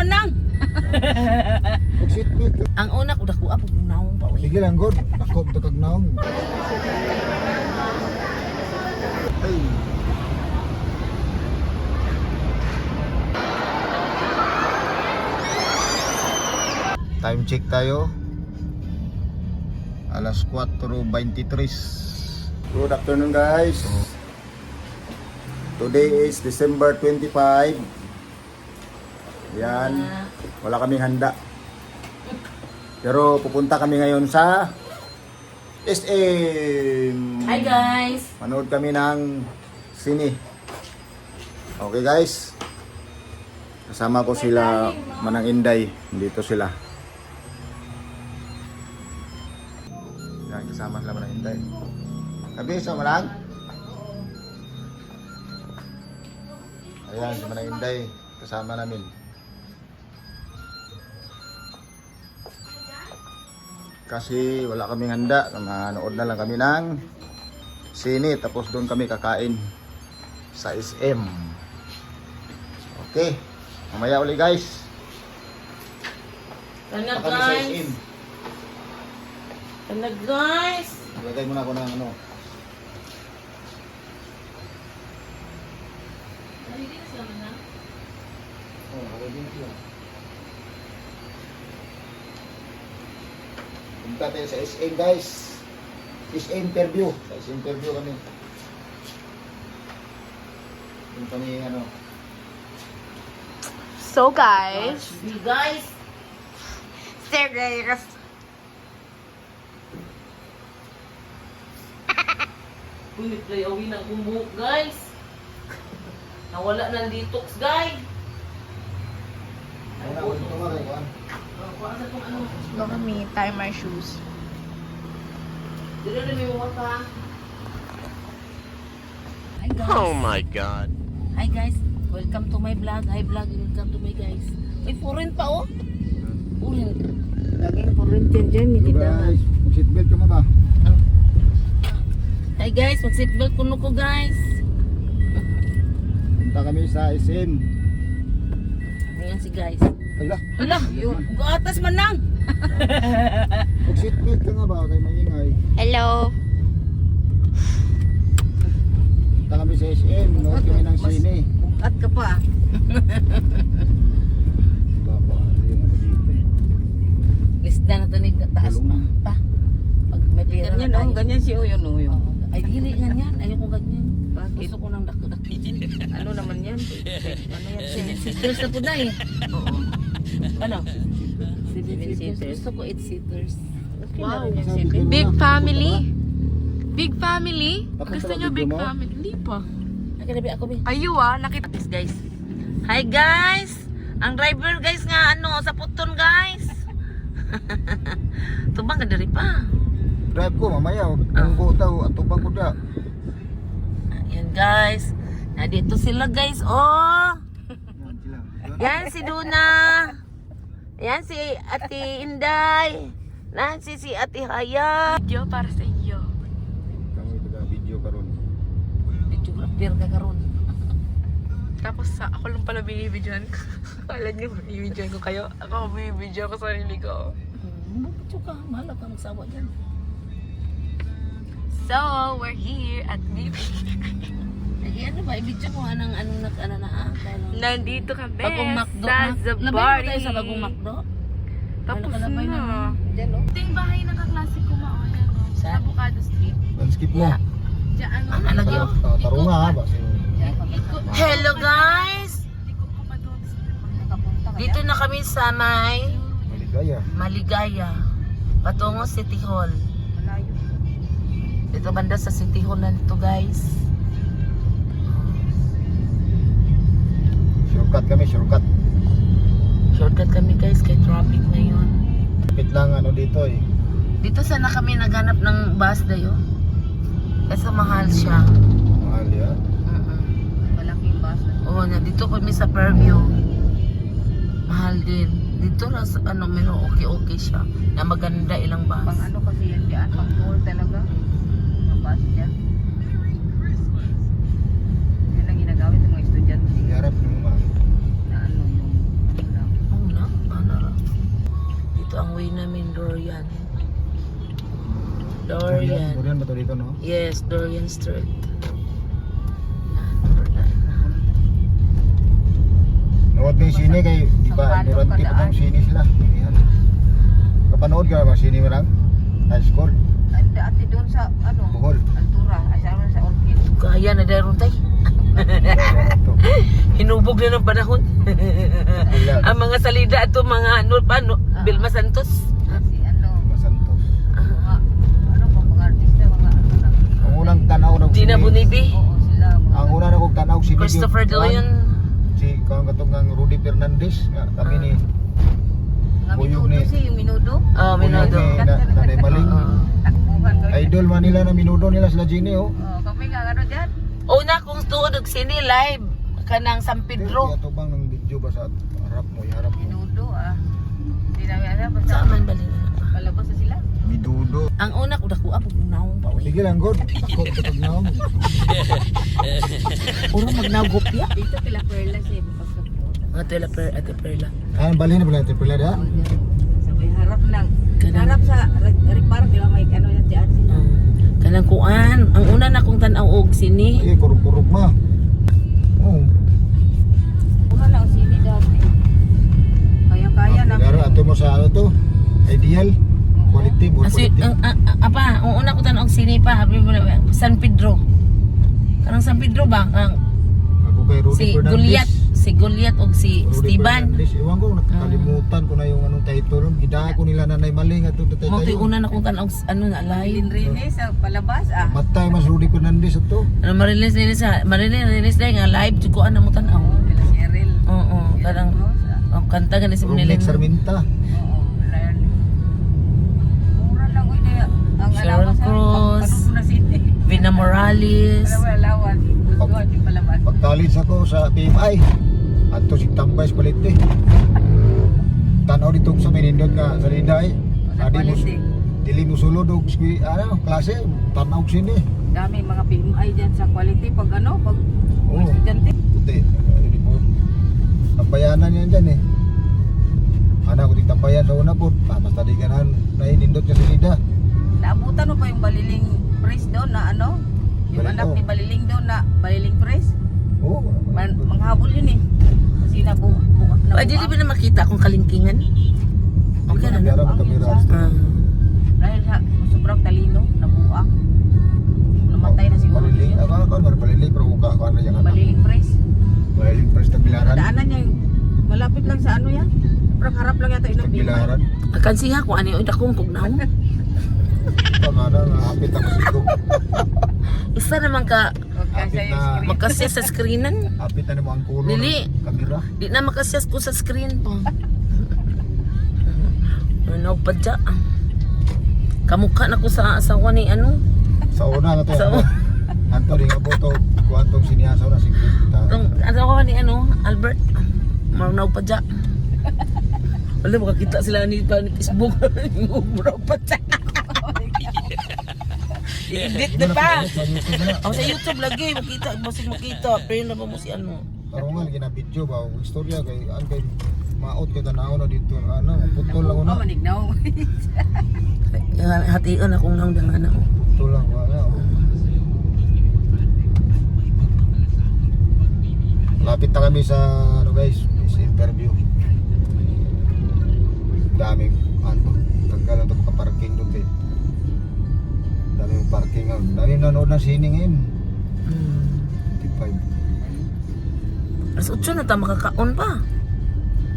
manang. Mag-seatbelt. Ang una ko dako pag naong pa. Sige lang, God. Ako, takag naong. Ay. Time check tayo. Alas 4:23. Good afternoon, guys. Today is December 25. Yan. Wala kaming handa. Pero pupunta kami ngayon sa SM. Hi guys. Manood kami ng sine. Okay guys. Kasama ko sila Manang Inday. Dito sila. Yan, kasama sila Manang Inday. Sabi sa Manang. Ayan, si Manang Inday. Kasama namin. Kasi wala kaming handa, manood na lang kami ng sine, tapos doon kami kakain sa SM. Okay, mamaya ulit guys. Tanag Punta kami sa guys. SM. Tanag guys. Lagay muna ako ng ano. Oh, nalagay na sila. Punta tayo sa SM guys. SM interview. Sa SM interview kami. Doon kami ano. So guys, Hey guys. serious. Uy, play away ng kumbuhok guys. Nawala ng detox guys. Ano na, ito nga rin. Kuha sa itong ano. Look at me, tie my shoes. Dito na may mga pa. Hi guys. Oh my God. Hi guys. Welcome to my vlog. Hi vlog. Welcome to my guys. May foreign pa oh. Foreign. Laging foreign dyan. Hindi dahan. Guys, seatbelt ka mo ba? Hi guys. Mag-seatbelt kuno ko guys. Punta kami sa SM. Ayan si guys. Hala, Hala, yung atas man lang. mag-seatbelt ka nga ba? Kay maingay. Hello. Punta kami sa SM. Nood kami ng sine. At ka pa. Baba, yung ano dito eh. Lisda na ito ni taas pa. Pa. Pag may pera na tayo. ganyan si Uyo no yun. Ay, dili ganyan. Ayoko ganyan. Bakit? Gusto ko ng dako-dako. Ano naman yan? Ano yan? Seaters na po na eh. Oo. Ano? Seven seaters. Gusto ko 8 seaters. Wow. Sabi ko Big na, family? punta Big family? Tapos Gusto talaga nyo big mo? family? Hindi pa. Ay, kanabi ako, Bi. Ayo nakita. This guys. Hi guys! Ang driver guys nga ano, sa puton guys. Tubang ka dari pa. ba? Drive ko mamaya. Ang daw at tubang ko da. Ayan guys. Nandito sila guys. Oh! Yan sila. Yan si Duna. Yan si Ate Inday. Nancy si Ate Haya. Video para sa iyo. Kami taga video karon. Videographer ka karon. Tapos ako lang pala binibidyoan ko. Alam niyo, binibidyoan ko kayo. Ako binibidyo ko sarili ko. Bukit ka. Mahala ka magsawa dyan. So, we're here at BB. Ay, ano ba? Ibidyo ko anong ano na ah. Nandito kami Bagong Macdo. sa Labay mo Zabari. tayo sa Bagong Macdo. Tapos Labay na. Diyan oh. Ito yung bahay ng kaklase ko maoyan, no? Sa Saan? Avocado Street. Skip mo. Yeah. Diyan, ano? Ano lagi oh? Tarunga ha. Basta Hello guys! Liko ko pa doon. Dito na kami sa may maligaya. Maligaya. Patungo City Hall. Dito banda sa City Hall na dito guys. Shortcut kami, shortcut. Shortcut kami guys kay traffic ngayon. Kapit lang ano dito eh. Dito sana kami naghanap ng bus dayo. Kasi mahal siya. Mahal yan. Malaking bus. Oo, na dito kami sa Fairview. Mahal din. Dito na sa ano, meron okay siya. Na maganda ilang bus. Pang ano kasi yan dyan? Pang tour talaga. Ang bus dyan. Yan ang ginagamit ng mga estudyante Iharap ng mga. na ano yung ano lang. Oo ang way namin, Dorian. Durian Dorian. ba to dito, no? Yes, Dorian Street. Nood na yung sine kay, di ba, durante pa ng sine sila. Yan. Kapanood ka ba sine mo lang? High school, Andi ati doon sa ano, Bohol. Altura, ay sa Orchid. Kaya na daron tay. Ito. Hinubog na ng panahon. Ilan? Ang mga salida ato mga ano pa no, Vilma Santos. Si ano, Masantos. ano pa mga artista mga ano na. Ang unang tanaw ng Gina sine. Bunibi. Oo, sila. Ang una na kong tanaw sine. Christopher De Leon. Si kung katong ang Rudy Fernandez nga kami ni Buyog ni yung Minudo. Oh, Buyog Minudo. ni Nanay Maling. Takbuhan ko. Idol man nila na minudo nila sila Gini, oh. Kami nga ano diyan. Una kong tuod og sini live kanang San Pedro. Kaya to bang ng video ba sa harap mo, iharap mo. Minudo ah. Di na nga ba sa man bali. Palabas na sila. Minudo. Ang una ko dako apog naong pa. Sige lang, God. Ako kapag naon. Puro magnagop ya. Dito pila perla siya pagka. Ate perla. Ah, balhin na pala ito pala da. Sa may harap lang. Kanang Harap sa repar, di ba may ano yan dyan sila. kanang kuan. Ang una na kong tan-aw og sini. Eh, kurog-kurog ma. Oh. Una lang ang sini dati. Kaya-kaya na. Pero ato mo sa ano to? Ideal. Quality, more Kasi quality. apa, ang una ko tan-aw og sini pa, habi mo na, San Pedro. Kanang San Pedro ba? Ang Ako kay Rudy si Fernandez. Goliath, si Goliath og si Rudy Esteban. Fernandez. Iwan ko, nakalimutan ko na yung anong title nun. Gidaan ko nila Nanay Maling at ito Mo tayo. una na kong tan-aw og ano na live. Linrine sa palabas ah. Matay mas Rudy Fernandez ito. Ano marilis dai nga live jud ko ana mo tan-aw. Nila si Eril. Oo, kadang kanta gani si Rumlex Manila. Sarminta. Oo. Mura lang uy na ang Sharon alawas. Cruz. Ano na sini. Vina Morales. Alam mo alawas. Gusto yung palabas. Pag-college ako sa PMI. Ato si Tambay Spalite. Tanaw dito sa Menindot nga salida eh. Sa Adi mo quality. dili mo sulod og klase tanaw sini. Dami mga PMI dyan sa quality pag ano, pag Oo. estudyante. Puti. Hindi po. Tambayanan yan dyan eh. Anak ko tambayan sa una po. Basta di ganan nainindot ka salida. Naabutan mo pa yung Baliling Press doon na ano? Yung Baliling, anak oh. ni Baliling doon na Baliling Press. Oo. Manghabol yun eh. Kasi nabuhat na. Pwede ba na makita akong kalingkingan? Okay na Kamera na. mo kamera. Dahil sa sobrang talino, nabuak. Namatay na siguro. Baliling. yun. Ako baliling pero ka ano yan. Baliling Press. Baliling press tagbilaran. Daanan niya yung malapit lang sa ano yan. Sobrang harap lang yata yung Tagbilaran. Akan siya kung ano yung dakong kugnaw. Pangana nga hapit ako siguro. Isa naman ka Hapit na makasya sa screenan. hapit na mo ang kulo. Dili. ng Kamera. Di na makasya ko sa screen pa. Ano pa dya? Kamukha na ko sa asawa ni ano. Sa una nga to. Sa una. Anto ring aboto kuantong sinyasa na si Kita. Ang asawa ni ano, Albert. Marunaw pa dya. Wala, makakita sila ni Facebook. Marunaw pa dya. I-edit na pa. Ako sa YouTube lagi, makita, basig makita. Pero na ba mo si ano? Karungal gina video ba og istorya kay an kay maot kay tanaw na dito ano putol lang Oh, una. manignaw. Hatiin akong nang dangana ko. Putol lang wala. Lapit na kami sa ano guys, sa interview. Daming ano, tagal na parking doon kay. Daming parking. Daming nanood ng sine ngayon. 25. Alas 8 na ta makakaon pa.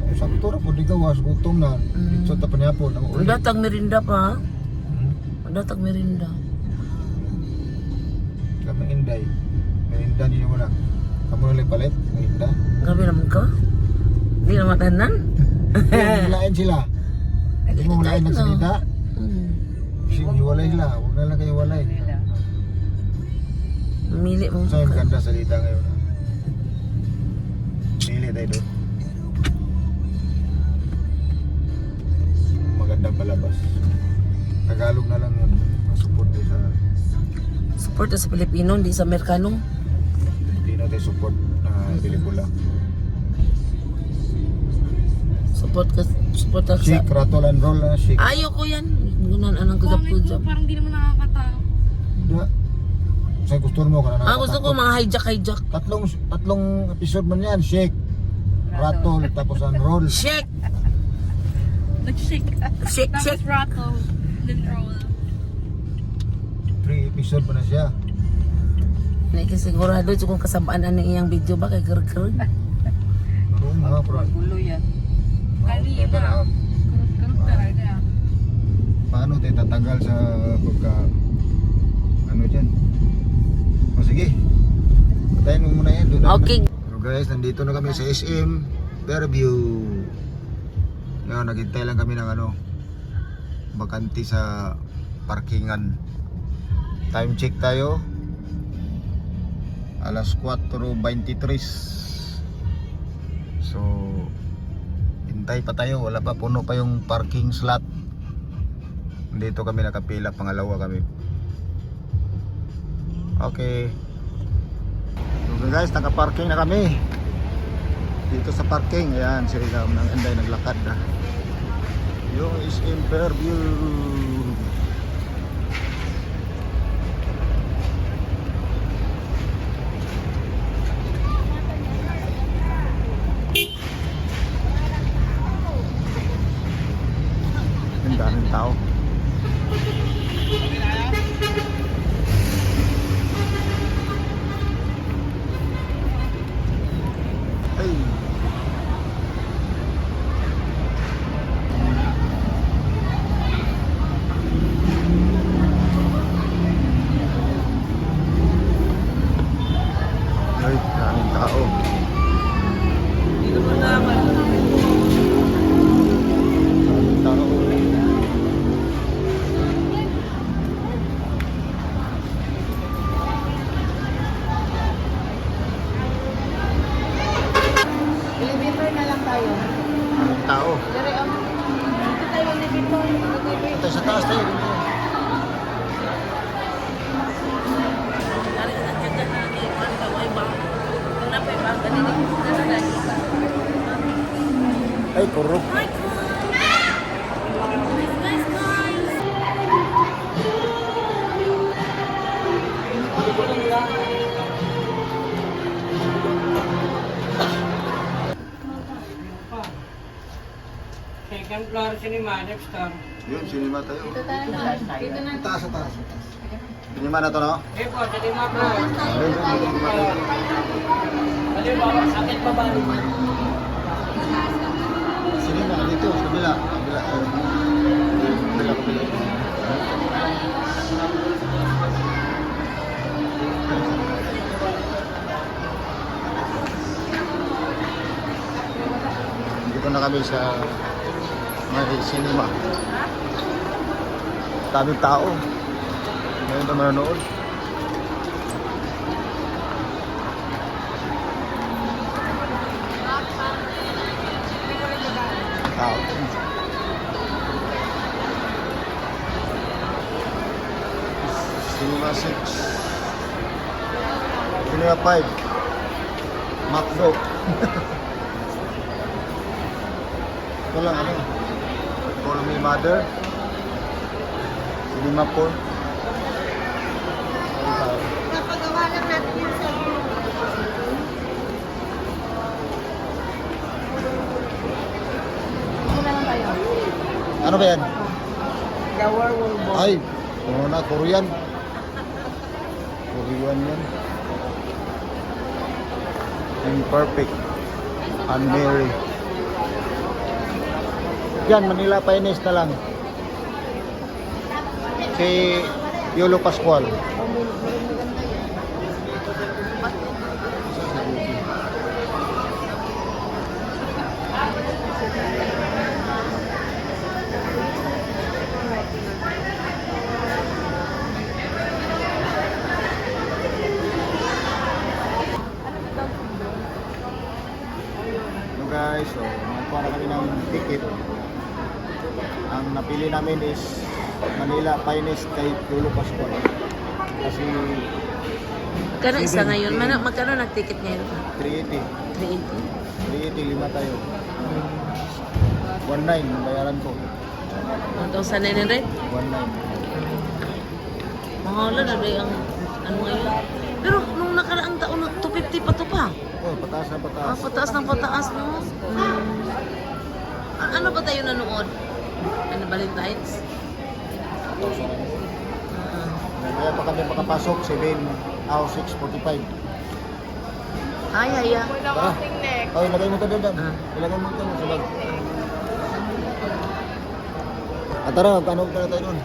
Ang sakto ra po di gawas gutom na. Dito ta panyapon ang Ang uli. datag merinda pa. Hmm. Ang datag merinda. Kami inday. Merinda niyo mo lang. Kamu na palit, merinda. Grabe naman ka. Hindi na matanan. Mulain sila. Hindi mo mulain ng salita. Kasi hiwalay sila. Huwag na lang kayo walay. Mamili mo. Saan yung ganda salita ngayon? Pili tayo doon. Magandang palabas. Tagalog na lang yun. Support tayo sa Support sa Pilipino, hindi sa Amerikano. Pilipino tayo support na pelikula. Support ka sa... Shake, rattle and roll na shake. Ayoko yan. Gunan anang kagap-kagap. Parang di naman nakakatawa. Da. Sa gusto mo ka na. Gusto ko mga hijack. Tatlong episode man yan. Shake, rattle, tapos and roll. Shake! Nag-shake. Shake, Tapos shake. rattle. Then roll. 3 episode pa na siya. Sigurado kung kasabaan ang iyang video ba kay Gerger. Oo nga, bro. Gulo yan. Kanina. Kurot talaga. Paano tayo tatagal sa pagka ano dyan? O sige, patayin mo muna yan. Doon na Okay. So guys, nandito na kami sa SM Fairview. Ngayon, naghintay lang kami ng ano, bakante sa parkingan. Time check tayo, alas 4:23. So hintay pa tayo, wala pa, puno pa yung parking slot. Dito kami nakapila, pangalawa kami. Okay. So guys, naka-parking na kami. Dito sa parking, ayan, sila ng Inday naglakad na. Yung SM Fairview. Ang daming tao. Ay. Ay, daming tao. Daming tao. Daming tao. Ito sa taas tayo. Ay, kurok. Second floor cinema, next time. Yun, sinima tayo. Taas, taas. Sinima na to, no? Eh po, cinema po. Ayun, sinima tayo. Halimbawa, sakit pa ba? Sinima, dito, sa kabila. Kabila, kabila. Dito na kami sa may cinema. Daming tao. Ngayon na manonood. Tao. Cinema 6. Cinema 5. Macdo. Ito lang ano. Call Me Mother. Cinema 4. Napagawa lang natin yun sa Ano ba yan? The Werewolf. Ay, ano na, Korean. Korean yan. Imperfect. Unmarry. Yan, Manila Finest na lang. Si Yolo Pascual. So guys, so nakakuha na kami ng ticket. Ang napili namin is Manila Finest kay Yolo Pascual. Kasi Kano isa ngayon? Magkano nag-ticket ngayon? 380. 380. 380, 5 tayo. 1.9 ang bayaran ko. 1,900? 1.9. Mahala na rin ang ano ngayon. Pero nung nakaraang taon, 250 pa to pa. Oh, pataas na pataas. Pataas ng pataas, no? Ano ba tayo nanood? Ano, Valentine's? Kaya pa kami makapasok, 6:45. Ay, haya. Tara. Oh, ilagay mo ito doon. Ah. Ilagay mo ito sa bag. Tara, ano tayo doon?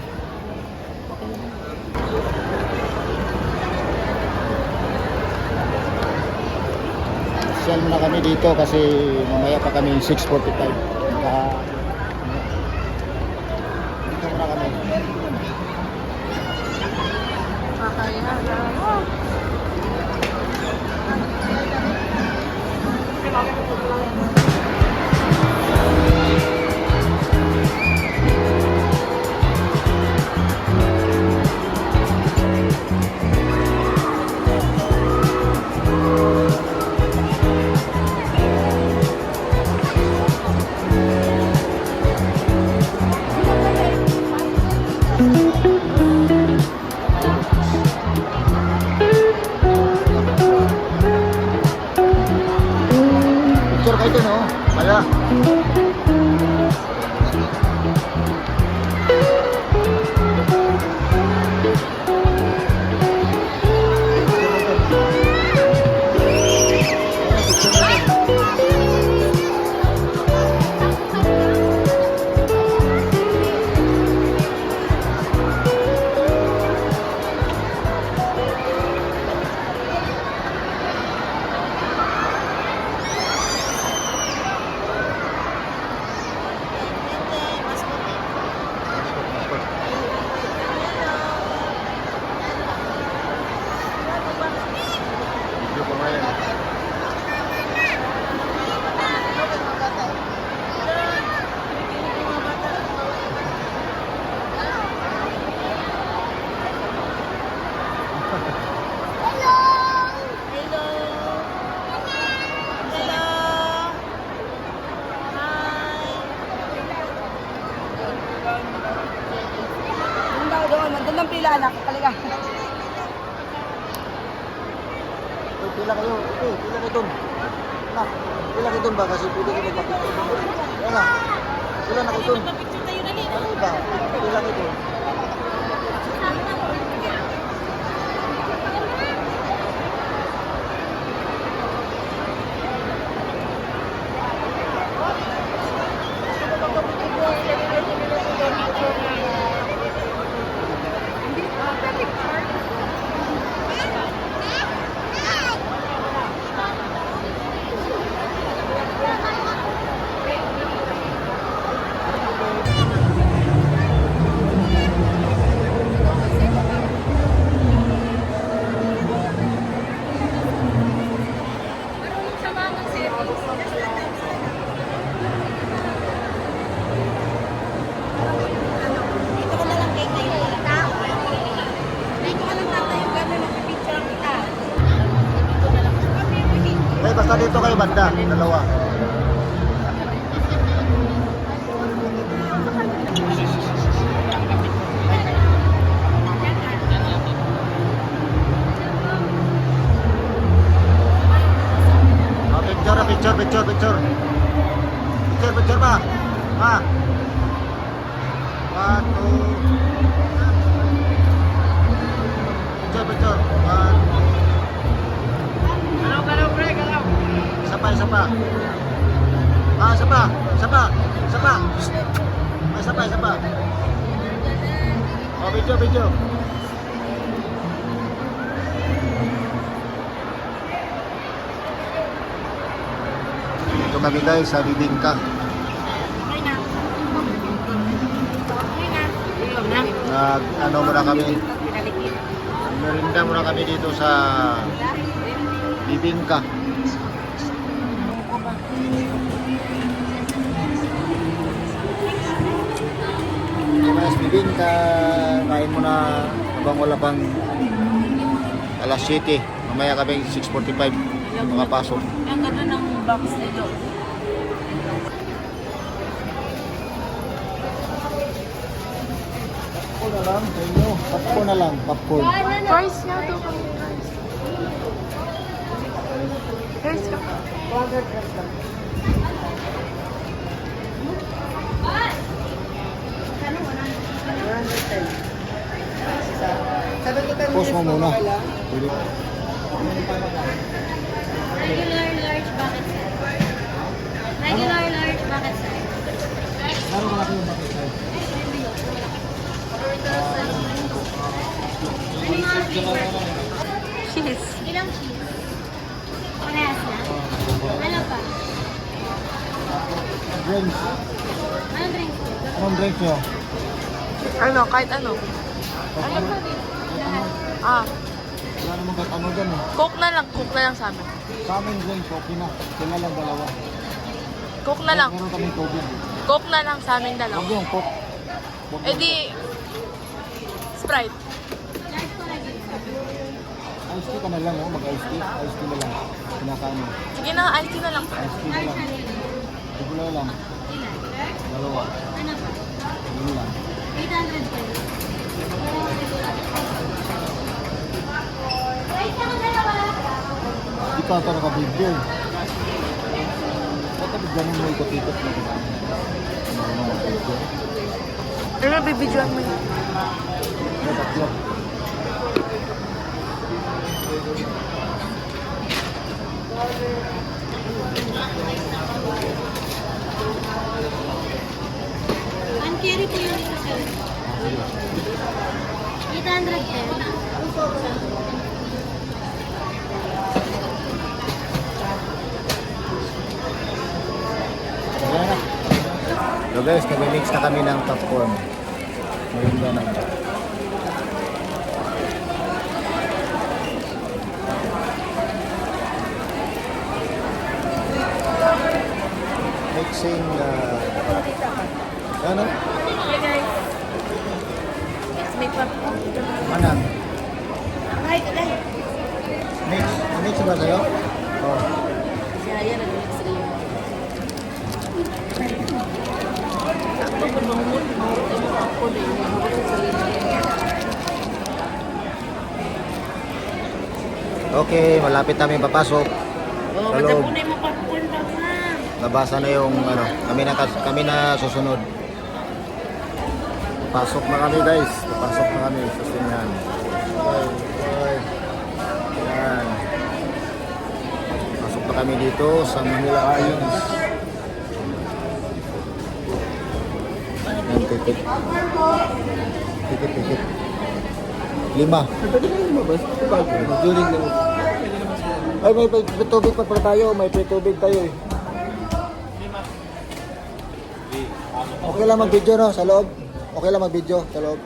Social muna kami dito kasi mamaya pa kami 6:45. Dito muna kami. Picture kayo dun, oh. Maya. Video ko ngayon. Doon, nandun ang pila, anak. Halika. Oh, pila kayo. Okay, pila kayo dun. Nak, pila kayo dun ba? Kasi pwede kayo magpapicture. Wala. Pila na kayo dun. Ano ba? Pila kayo dun. Eh, basta dito kayo banda, dalawa. Oh, picture. Picture ba? Ha? 1, 2. Picture. 1, 2. Galaw, pre, galaw. Isa pa. Ah, isa pa. Ah, isa pa. Oh, video. Dito kami guys sa Bibingka. Ano muna kami. Merinda muna kami dito sa Bibingka. Guys, Bibingka, kain muna habang wala pang alas 7. Mamaya kami 6:45 makapasok. Ang ganda ng box nito. na lang sa inyo. Popcorn na lang, popcorn. Rice nga to. Rice ka. Pause mo muna. Pwede. Regular large bucket size. Regular large bucket size. Ano malaki yung bucket size? Ano mga flavor? Cheese. Ilang cheese? Parehas na? Ano pa? Drinks. Anong drinks? Anong drinks nyo? Ano, kahit ano. Ano pa rin? Lahat. Ah, Wala naman kahit ano dyan eh. Coke na lang sa amin. Sa amin drinks, okay na. Sila lang dalawa. Coke na lang. Meron kaming tubig. Coke na lang sa amin Huwag dalawa. yung coke. Huwag Eh yung di, Sprite. Large ko lagi. Ice tea ka na lang, oh. Mag-ice tea. Ice tea na lang. Pinakaano. Sige na, ice tea na lang. Ice tea na Large lang. na rin. Regular lang. Ilan? Dalawa. Ano pa? Yun lang. 800 pesos. Wait, ako dalawa. Di ka ata naka-video. Ba't ganun mo ikot-ikot na kita? Ano naka-video? Ano, bibidyoan mo yun? May tatlo. One carry po yun ito, sir. 800 pesos. Ayan na. So guys, nag-mix na kami ng popcorn. Maganda na. Mixing ano? Hey guys. Let's make popcorn. Manang. Hi, guys. Mix ba sa'yo? Oh. Si Aya nag-mix rin. Sakto po mahumot. Mahumot yung popcorn eh. Mahumot yung sarili. Okay, malapit namin papasok. Oh, Hello. matapunay mo popcorn pa ha. Nabasa na yung ano, kami na susunod. Pasok na kami guys. Pasok na kami sa sinyan. Bye. Yan. Pasok na kami dito sa Manila Islands. Yan, ticket. Ticket. 5. Ay, may tubig pa pala tayo. May tubig tayo eh. Okay lang mag-video no, sa loob. Okay lang mag-video sa loob.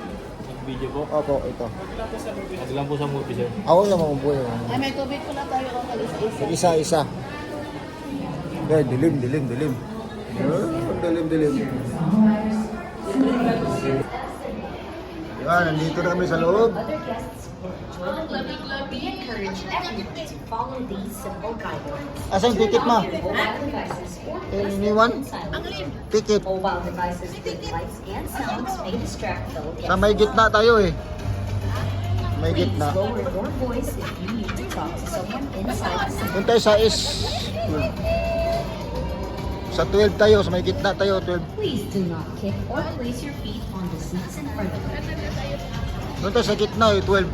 Video po? Opo, ito. Wag lang po sa movie, sir. Ako lang mabubuhay. Ay, may tubig pala tayo ang kalisa-isa. Isa. Yan, dilim. Dilim. Yan, nandito na kami sa loob. We encourage everyone to follow these simple guidelines. Asan yung ticket mo? Mobile devices or Iniwan? Ticket. mobile devices with lights and sounds may distract fellow Sa guests. may gitna tayo eh. May Please gitna. lower your voice if you need to talk to someone inside the center. Doon tayo sa Sa 12 tayo, sa may gitna tayo, 12. Please do not kick or place your feet on the seats in front of you. Doon tayo sa gitna eh, 12.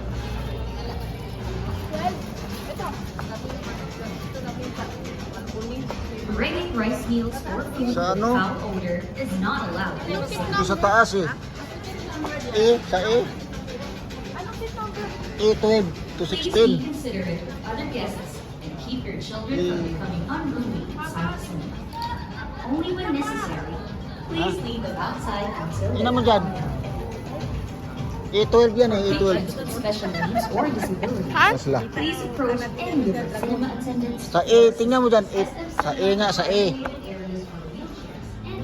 Bringing rice meals or food with Sa ano? foul odor is not allowed. Ito sa taas eh. Sa A12 to Please 16. be considerate of other guests and keep your children from becoming unruly inside the cinema. Only when necessary, please leave them outside until Ina mo dyan. A12 yan eh, A12. Patients with special needs or disabilities, Masla. please approach any of the cinema attendants. Sa A, tingnan mo dyan. Sa A nga, sa A. And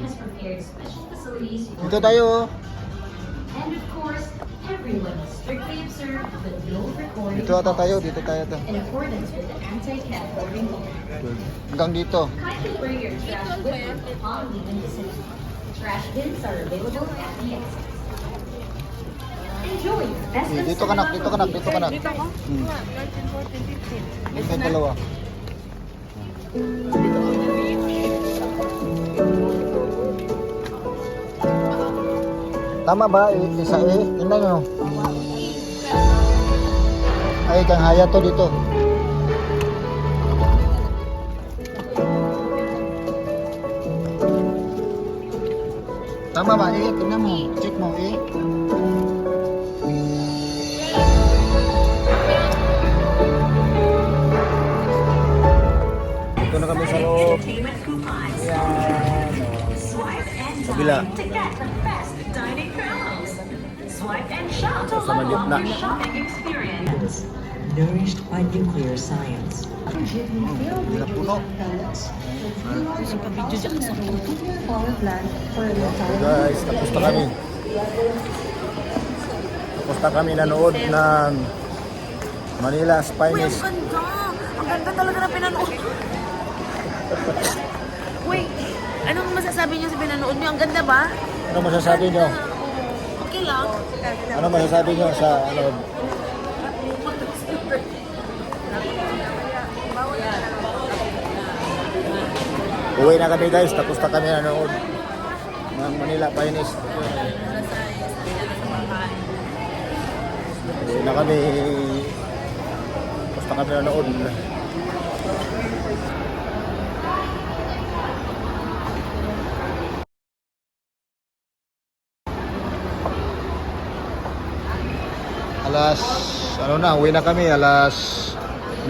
has prepared special facilities for Dito tayo oh. And of course, everyone is strictly observed with no recording Dito ata tayo, dito tayo to. in accordance with the anti-cat voting law. Hanggang dito. Kindly bring your trash with you upon leaving the cinema. Trash bins are available at the exit. Enjoy the festive Dito ka nak, dito ka nak, dito ka nak. Dito ko? Hmm. 13, 14, 15. Dito yung dalawa. Tama ba? Isa tingnan nyo. Ay, kang haya to dito. Tama ba? Tingnan mo. Check mo. Ito na kami sa loob. Ayan. Kabila. to get the best dining promos. Swipe and shop to Sa level gitna. up your shopping experience. Nourished by nuclear science. Bila puno. So guys, tapos na kami. Tapos na kami nanood ng Manila's Finest. Ang ganda! Ang ganda talaga na pinanood. Wait, anong masasabi niyo sa pinanood niyo? Ang ganda ba? Ano masasabi nyo? Okay lang. Ano masasabi nyo sa ano? Uwi na kami guys, tapos na kami nanood ng Manila Finest. Uwi na kami. Tapos na kami nanood. Alas, ano na, uwi na kami. Alas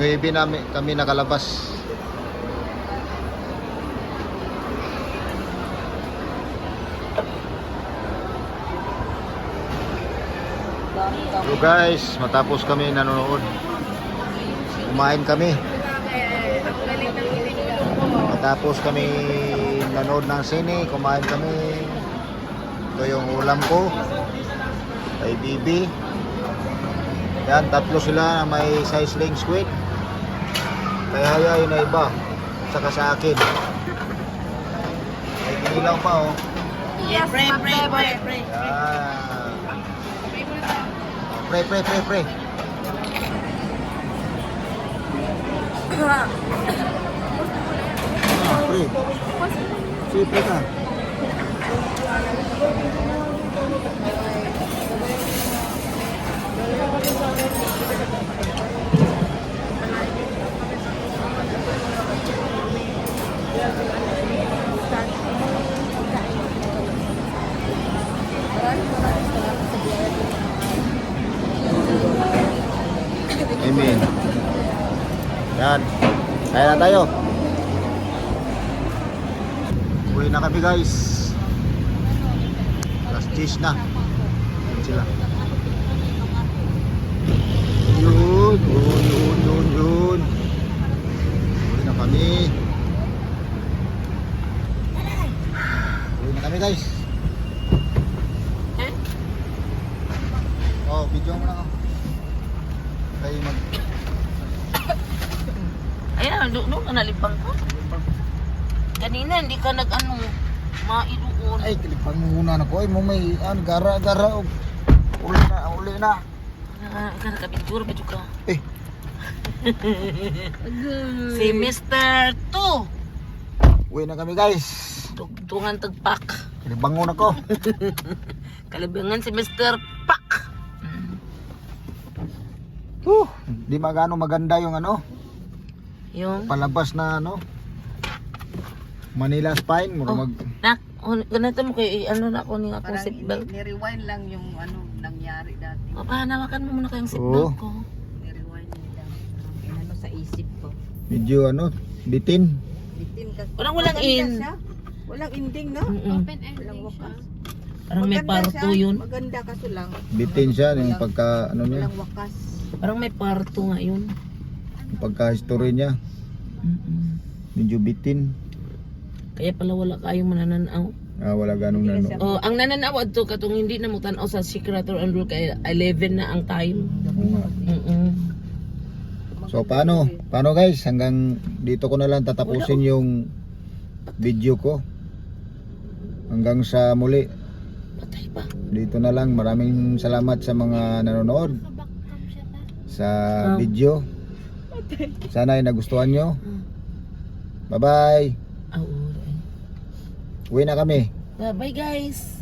9 namin kami nakalabas. So guys, matapos kami nanonood, kumain kami. Matapos kami nanood ng sine, kumain kami. Ito yung ulam ko kay Bibi. Yan, tatlo sila na may sizzling squid. Kaya Haya yun na iba. Saka sa akin. May kinilaw pa oh. Yes, pray. Yan. Pre. Pre. Sipre ka. Amen. Yan. Kaya na tayo. Uwi na kami guys. Alas 10 na. Yan sila. Yun. Uwi na kami. Uwi na kami guys. Oh, video mo na ako. Kayo mag... Ayan, doon ka nalipang ko. Kanina, hindi ka nag-ano, mailuon. Ay, kilipang muna na ko. Ay, mo may gara. Uli na. Ikaw nakapicture ba ka? Eh, Si Mr. 2. uwi na kami guys. Tugtungan tagpak. Kilibangon ako. Kalibangan si Mr. Pak. Di magano maganda yung ano, Yung... palabas na ano, Manila Spine. Mura mag... Nak, ganito mo kay ano na ako ng akong seatbelt. Ni-rewind lang yung ano nangyari dati. Hanawakan mo muna kayong seatbelt ko. Ni-rewind nila. Ano sa isip ko. Medyo ano, bitin. Bitin kasi. Walang in. Walang ending, no? Open ending Walang siya. wakas. Parang may parto yun. Maganda kaso lang. Bitin siya yung pagka ano niya, Walang wakas. Parang may parto nga yun. yung pagka history niya. Medyo bitin. Kaya pala wala kayong manananaw. Wala ganong nano. Oh, ang nananaw adto katong hindi na mo tan-aw sa Secretor and Rule kay 11 na ang time. Oo nga. Mm. So paano guys, hanggang dito ko na lang tatapusin yung video ko. Hanggang sa muli. Patay ba? Dito na lang. Maraming salamat sa mga nanonood sa video. Sana ay nagustuhan nyo. Bye bye. Oo. Uwi na kami. Bye guys.